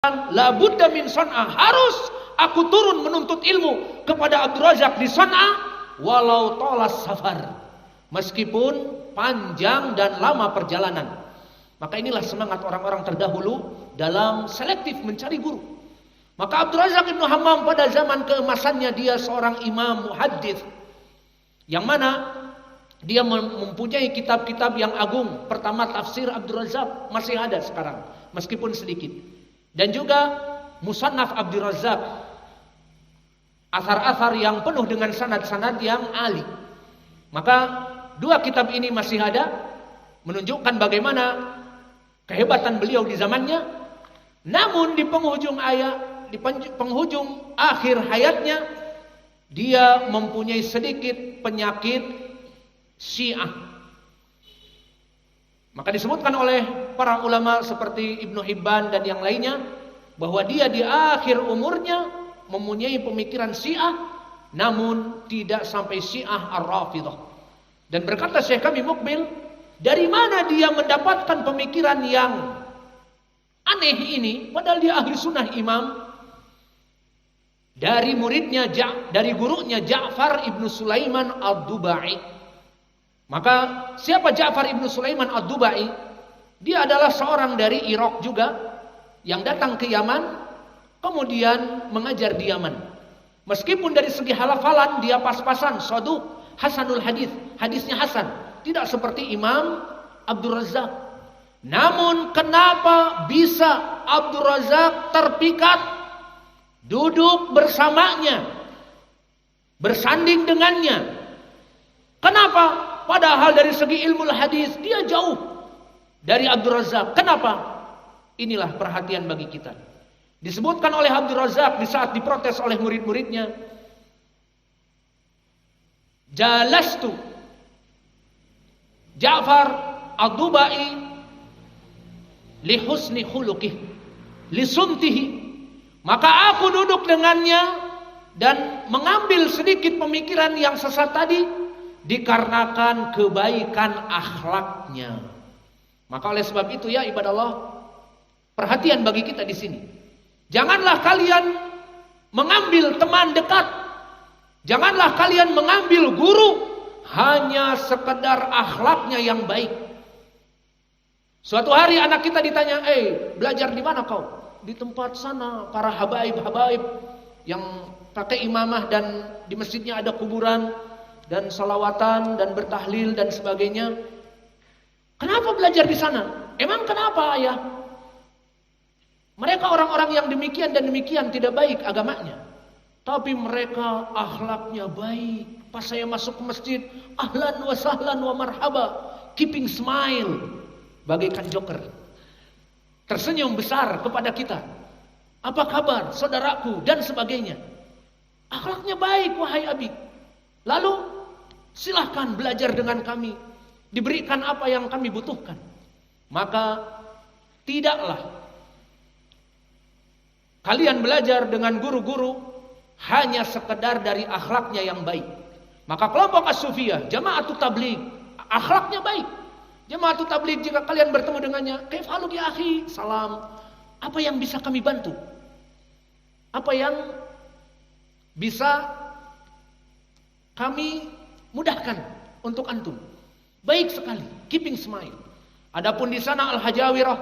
la budda min San'a, harus aku turun menuntut ilmu kepada Abdul Razak di San'a walau tolas safar, meskipun panjang dan lama perjalanan. Maka inilah semangat orang-orang terdahulu dalam selektif mencari guru. Maka Abdul Razak Ibnu Hammam pada zaman keemasannya dia seorang imam muhaddits yang mana dia mempunyai kitab-kitab yang agung. Pertama tafsir Abdul Razak masih ada sekarang meskipun sedikit. Dan juga Musannaf Abdul Razak, asar-asar yang penuh dengan sanad-sanad yang ali. Maka dua kitab ini masih ada, menunjukkan bagaimana kehebatan beliau di zamannya. Namun di penghujung akhir hayatnya, dia mempunyai sedikit penyakit Syiah. Maka disebutkan oleh para ulama seperti Ibnu Hibban dan yang lainnya bahwa dia di akhir umurnya mempunyai pemikiran Syiah, namun tidak sampai Syiah Ar-Rafidah. Dan berkata Syekh kami Mukbil, dari mana dia mendapatkan pemikiran yang aneh ini, padahal dia ahli sunnah imam? Dari muridnya, dari gurunya Ja'far ibnu Sulaiman Ad-Dubai. Maka siapa Ja'far ibnu Sulaiman Ad-Dubai? Dia adalah seorang dari Irak juga yang datang ke Yaman, kemudian mengajar di Yaman. Meskipun dari segi halafalan dia pas-pasan, saduq, hasanul hadis, hadisnya hasan, tidak seperti Imam Abdul Razak. Namun kenapa bisa Abdul Razak terpikat duduk bersamanya, bersanding dengannya? Kenapa? Padahal dari segi ilmu hadis dia jauh dari Abdul Razak. Kenapa? Inilah perhatian bagi kita. Disebutkan oleh Abdul Razak di saat diprotes oleh murid-muridnya, jalastu Ja'far Ad-Dubai li husni khuluqih li sumtihi. Maka aku duduk dengannya dan mengambil sedikit pemikiran yang sesat tadi dikarenakan kebaikan akhlaknya. Maka oleh sebab itu ya ibadah Allah, perhatian bagi kita di sini. Janganlah kalian mengambil teman dekat, janganlah kalian mengambil guru hanya sekedar akhlaknya yang baik. Suatu hari anak kita ditanya, belajar di mana kau? Di tempat sana, para habaib-habaib yang pakai imamah dan di masjidnya ada kuburan dan salawatan dan bertahlil dan sebagainya. Kenapa belajar di sana? Emang kenapa ayah? Mereka orang-orang yang demikian dan demikian tidak baik agamanya, tapi mereka akhlaknya baik. Pas saya masuk ke masjid, ahlan wa sahlan wa marhaba, keeping smile, bagaikan joker, tersenyum besar kepada kita. Apa kabar saudaraku dan sebagainya. Akhlaknya baik wahai abi. Lalu silahkan belajar dengan kami, diberikan apa yang kami butuhkan. Maka tidaklah kalian belajar dengan guru-guru hanya sekedar dari akhlaknya yang baik. Maka kelompok as-sufiyah, Jama'atut Tabligh, akhlaknya baik. Jama'atut Tabligh jika kalian bertemu dengannya, kaifalu ya akhi, salam. Apa yang bisa kami bantu? Apa yang bisa kami mudahkan untuk antum? Baik sekali, keeping smile. Adapun di sana Al-Hajawirah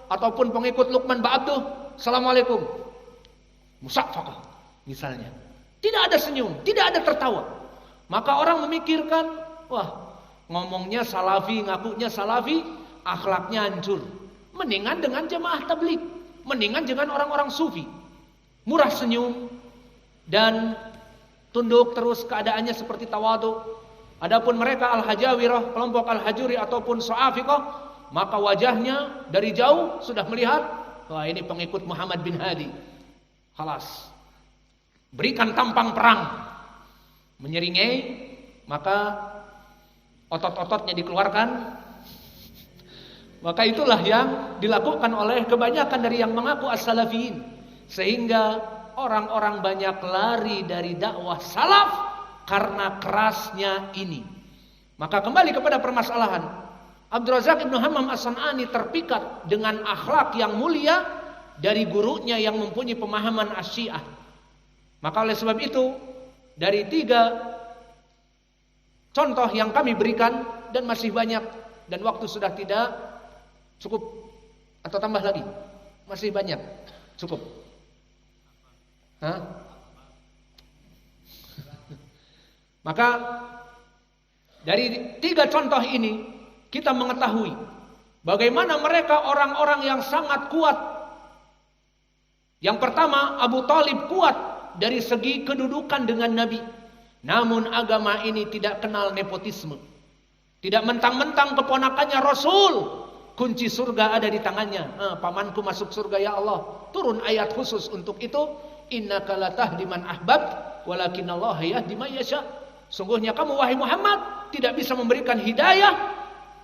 ataupun pengikut Luqman Ba'abduh, assalamualaikum, musafaqah misalnya, tidak ada senyum, tidak ada tertawa. Maka orang memikirkan, wah, ngomongnya salafi, ngakunya salafi, akhlaknya hancur. Mendingan dengan jamaah tabligh, mendingan dengan orang-orang sufi, murah senyum dan tunduk terus keadaannya seperti tawadu. Adapun mereka Al-Hajawirah, kelompok Al-Hajuri ataupun Su'afiqah, maka wajahnya dari jauh sudah melihat, wah ini pengikut Muhammad bin Hadi. Halas, berikan tampang perang, menyeringai, maka otot-ototnya dikeluarkan. Maka itulah yang dilakukan oleh kebanyakan dari yang mengaku as-salafiyin, sehingga orang-orang banyak lari dari dakwah salaf karena kerasnya ini. Maka kembali kepada permasalahan, Abdul Razak Ibnu Hammam As-San'ani terpikat dengan akhlak yang mulia, dari gurunya yang mempunyai pemahaman Asy-Syiah. Maka oleh sebab itu, dari 3 contoh yang kami berikan, dan masih banyak, dan waktu sudah tidak cukup, atau tambah lagi, masih banyak, cukup. Maka dari 3 contoh ini kita mengetahui bagaimana mereka orang-orang yang sangat kuat. Yang pertama, Abu Thalib kuat dari segi kedudukan dengan Nabi. Namun agama ini tidak kenal nepotisme. Tidak mentang-mentang keponakannya Rasul, kunci surga ada di tangannya. Pamanku masuk surga ya Allah. Turun ayat khusus untuk itu. Innaka la tahdi man ahbabt walakinallaha yahdi man yasha. Sungguhnya kamu wahai Muhammad tidak bisa memberikan hidayah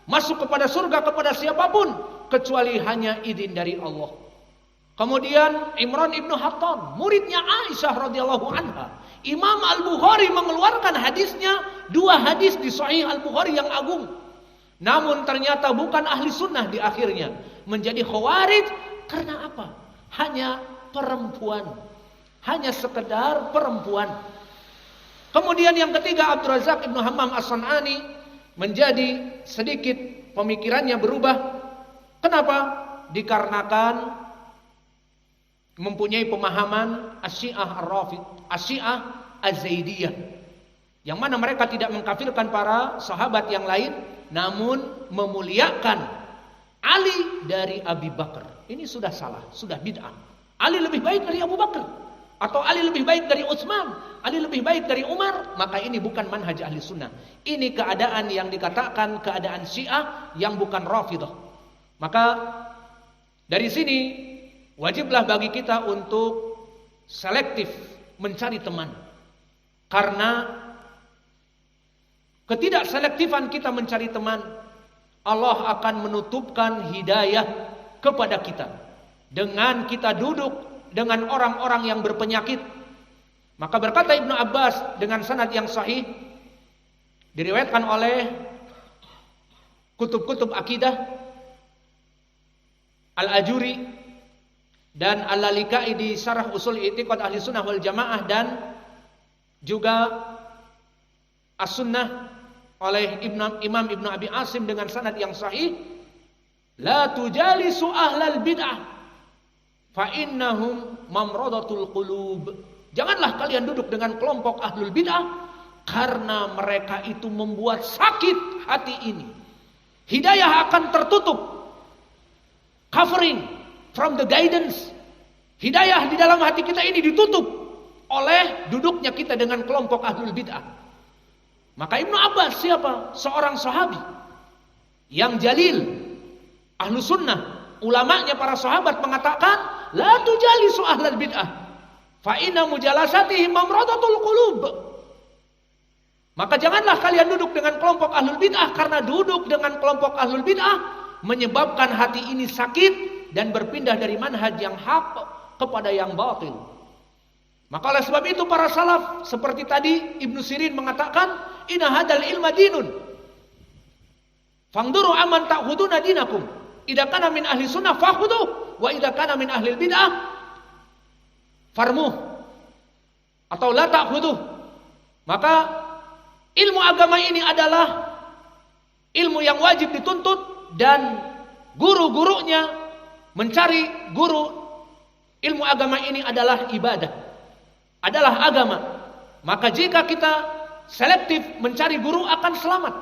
masuk kepada surga kepada siapapun kecuali hanya izin dari Allah. Kemudian Imran ibnu Hattab, muridnya Aisyah radhiyallahu anha. Imam Al-Bukhari mengeluarkan hadisnya, 2 hadis di Sahih Al-Bukhari yang agung. Namun ternyata bukan ahli sunnah di akhirnya, menjadi khawarij. Karena apa? Hanya perempuan, hanya sekedar perempuan. Kemudian yang ketiga, Abdul Razak ibnu Hammam As-San'ani menjadi sedikit pemikirannya berubah. Kenapa? Dikarenakan mempunyai pemahaman Asy-Syiah Ar-Rafidhah, Asy-Syiah Az-Zaidiyah, yang mana mereka tidak mengkafirkan para sahabat yang lain, namun memuliakan Ali dari Abi Bakar. Ini sudah salah, sudah bid'ah. Ali lebih baik dari Abu Bakar, atau Ali lebih baik dari Utsman, Ali lebih baik dari Umar. Maka ini bukan manhaj ahli sunnah. Ini keadaan yang dikatakan keadaan Syiah yang bukan Rafidhah. Maka dari sini wajiblah bagi kita untuk selektif mencari teman. Karena ketidakselektifan kita mencari teman, Allah akan menutupkan hidayah kepada kita. Dengan kita duduk dengan orang-orang yang berpenyakit. Maka berkata Ibnu Abbas dengan sanad yang sahih, diriwayatkan oleh kutub-kutub akidah, Al-Ajuri dan Al-Lalikai di Syarah Usul I'tiqad Ahli Sunnah wal Jamaah, dan juga As-Sunnah oleh Imam Ibnu Abi Asim dengan sanad yang sahih, la tujalisu ahlal bid'ah fa innahum mamradatul qulub. Janganlah kalian duduk dengan kelompok ahlul bid'ah, karena mereka itu membuat sakit hati ini. Hidayah akan tertutup, covering from the guidance. Hidayah di dalam hati kita ini ditutup oleh duduknya kita dengan kelompok ahlul bid'ah. Maka Ibnu Abbas siapa? Seorang sahabi yang jalil, ahlu sunnah, ulamanya para sahabat mengatakan, la tujalisu ahlal bid'ah fa inna mujalasatihim mamradatul qulub. Maka janganlah kalian duduk dengan kelompok ahlul bid'ah, karena duduk dengan kelompok ahlul bid'ah menyebabkan hati ini sakit dan berpindah dari manhaj yang hak kepada yang batil. Maka oleh sebab itu para salaf seperti tadi Ibnu Sirin mengatakan, inna hadal ilma dinun fangduru aman ta'khuduna dinakum idza kana min ahli sunnah fakhudhu wa idza kana min ahli bid'ah farmuh atau la ta'khudhu. Maka ilmu agama ini adalah ilmu yang wajib dituntut, dan guru-gurunya mencari guru ilmu agama ini adalah ibadah, adalah agama. Maka jika kita selektif mencari guru akan selamat.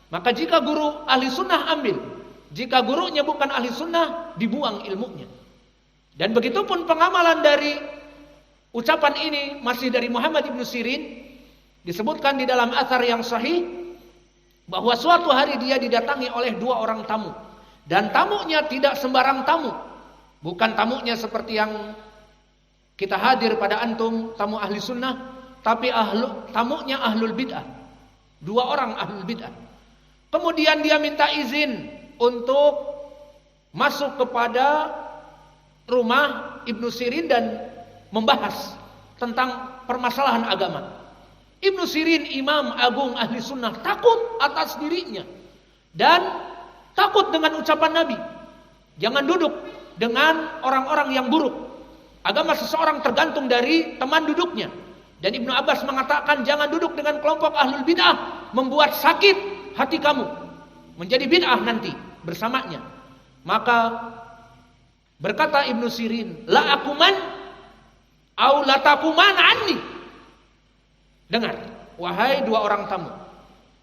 Maka jika guru ahli sunnah ambil, jika gurunya bukan ahli sunnah dibuang ilmunya. Dan begitupun pengamalan dari ucapan ini masih dari Muhammad ibnu Sirin, disebutkan di dalam athar yang sahih bahwa suatu hari dia didatangi oleh 2 orang tamu, dan tamunya tidak sembarang tamu, bukan tamunya seperti yang kita hadir pada antum, tamu ahli sunnah, tapi tamunya ahlul bid'ah. 2 orang ahlul bid'ah. Kemudian dia minta izin untuk masuk kepada rumah Ibnu Sirin dan membahas tentang permasalahan agama. Ibnu Sirin, imam agung ahli sunnah, takut atas dirinya dan takut dengan ucapan Nabi, jangan duduk dengan orang-orang yang buruk. Agama seseorang tergantung dari teman duduknya. Dan Ibnu Abbas mengatakan jangan duduk dengan kelompok ahlul bid'ah, membuat sakit hati kamu, menjadi bid'ah nanti bersamanya. Maka berkata Ibnu Sirin, la akuman au la takuman anni. Dengar, wahai dua orang tamu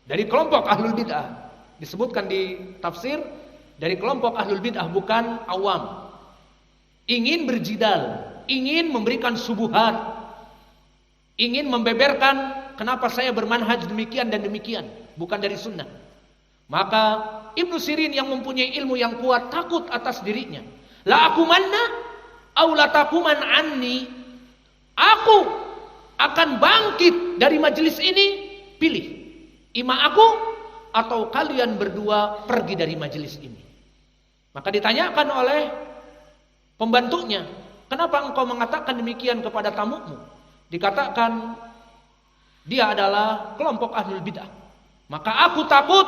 dari kelompok ahlul bid'ah, disebutkan di tafsir dari kelompok ahlul bid'ah, bukan awam. Ingin berjidal, ingin memberikan subuhat, ingin membeberkan kenapa saya bermanhaj demikian dan demikian, bukan dari sunnah. Maka Ibnu Sirin yang mempunyai ilmu yang kuat takut atas dirinya. La aku manna au la takuman anni. Aku akan bangkit dari majelis ini, pilih. Ima aku atau kalian berdua pergi dari majelis ini. Maka ditanyakan oleh pembantunya, kenapa engkau mengatakan demikian kepada tamumu? Dikatakan dia adalah kelompok ahlul bid'ah. Maka aku takut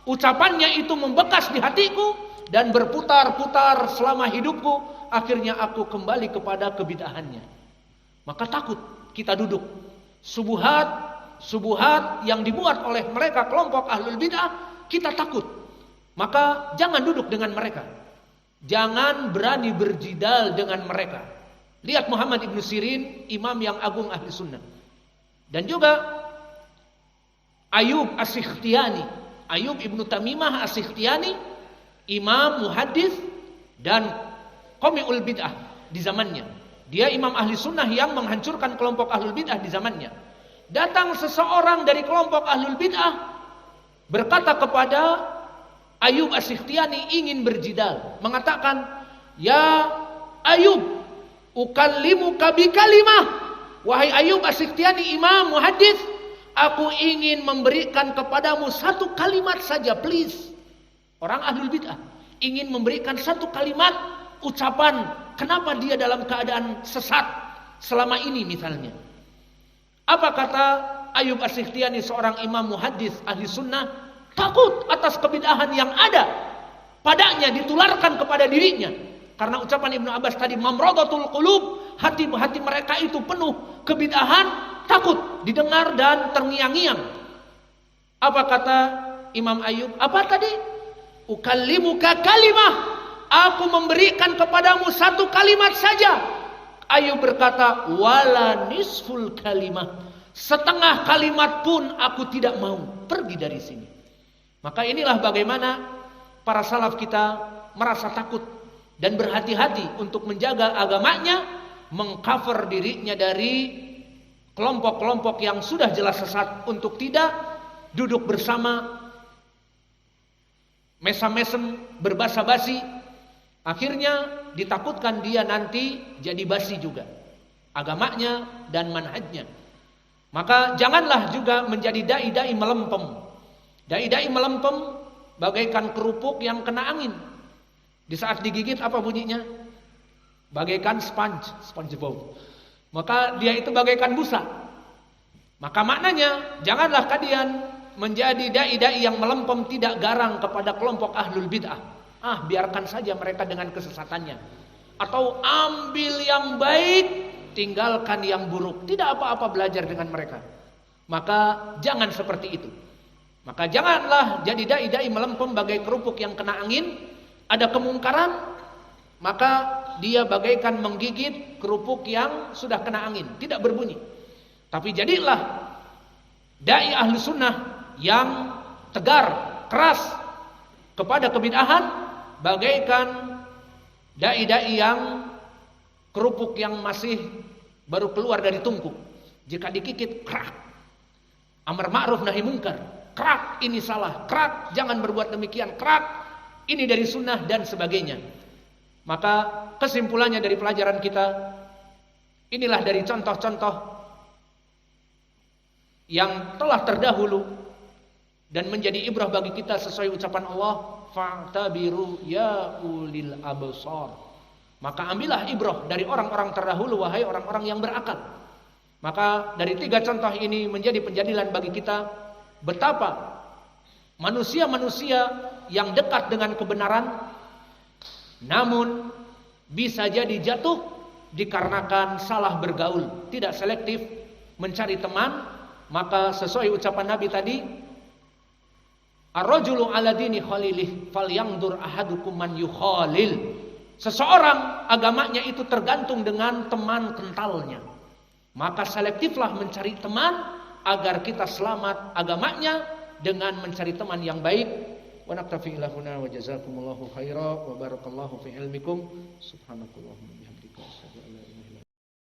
ucapannya itu membekas di hatiku dan berputar-putar selama hidupku, akhirnya aku kembali kepada kebid'ahannya. Maka takut kita duduk. Subuhat yang dibuat oleh mereka kelompok ahlul bid'ah, kita takut. Maka jangan duduk dengan mereka. Jangan berani berjidal dengan mereka. Lihat Muhammad ibnu Sirin, imam yang agung ahli sunnah. Dan juga Ayub As-Sikhtiyani, Ayub ibnu Tamimah As-Sikhtiyani, imam muhaddis dan qami'ul bid'ah di zamannya. Dia imam ahli sunnah yang menghancurkan kelompok ahlul bid'ah di zamannya. Datang seseorang dari kelompok ahlul bid'ah berkata kepada Ayub As-Sikhtiyani, ingin berjidal, mengatakan, ya Ayub, ukallimuka bi kalimah. Wahai Ayub As-Sikhtiyani, imam muhaddis, aku ingin memberikan kepadamu satu kalimat saja, please. Orang ahlul bid'ah ingin memberikan satu kalimat ucapan kenapa dia dalam keadaan sesat selama ini misalnya. Apa kata Ayub As-Sikhtiyani, seorang imam muhaddis ahli sunnah? Takut atas kebid'ahan yang ada padanya ditularkan kepada dirinya. Karena ucapan Ibnu Abbas tadi, mamradatul qulub, hati-hati mereka itu penuh kebid'ahan, takut didengar dan terngiang-ngiang. Apa kata Imam Ayub? Apa tadi? Ukallimuka kalimah, aku memberikan kepadamu satu kalimat saja. Ayub berkata, wala nisful kalimah, setengah kalimat pun aku tidak mau, pergi dari sini. Maka inilah bagaimana para salaf kita merasa takut dan berhati-hati untuk menjaga agamanya, mengcover dirinya dari kelompok-kelompok yang sudah jelas sesat, untuk tidak duduk bersama mesam-mesem berbasa-basi. Akhirnya ditakutkan dia nanti jadi basi juga agamanya dan manhajnya. Maka janganlah juga menjadi dai-dai melempem. Dai-dai melempem bagaikan kerupuk yang kena angin. Di saat digigit apa bunyinya? Bagaikan SpongeBob. Maka dia itu bagaikan busa. Maka maknanya janganlah kalian menjadi dai-dai yang melempem, tidak garang kepada kelompok ahlul bid'ah. Biarkan saja mereka dengan kesesatannya. Atau ambil yang baik, tinggalkan yang buruk. Tidak apa-apa belajar dengan mereka. Maka jangan seperti itu. Maka janganlah jadi dai-dai melempem bagai kerupuk yang kena angin. Ada kemungkaran, maka dia bagaikan menggigit kerupuk yang sudah kena angin, tidak berbunyi. Tapi jadilah dai ahli sunnah yang tegar, keras kepada kebid'ahan, bagaikan dai-dai yang kerupuk yang masih baru keluar dari tungku. Jika dikikit, krak. Amar ma'ruf nahi mungkar, krak, ini salah, krak, jangan berbuat demikian, krak, ini dari sunnah dan sebagainya. Maka kesimpulannya dari pelajaran kita, inilah dari contoh-contoh yang telah terdahulu dan menjadi ibrah bagi kita sesuai ucapan Allah, fa'tabiru ya ulil absar. Maka ambillah ibrah dari orang-orang terdahulu, wahai orang-orang yang berakal. Maka dari 3 contoh ini menjadi penjadilan bagi kita betapa manusia-manusia yang dekat dengan kebenaran, namun Bisa jadi jatuh dikarenakan salah bergaul, tidak selektif mencari teman. Maka sesuai ucapan Nabi tadi, ar-rajulu ala dini khalilih falyanzur ahadukum man yukhalil. Seseorang agamanya itu tergantung dengan teman kentalnya. Maka selektiflah mencari teman agar kita selamat agamanya dengan mencari teman yang baik. Wa naktafi ila huna wa jazakumullahu khaira wa barakallahu fi ilmikum. Subhanakallahumma wa bihamdika.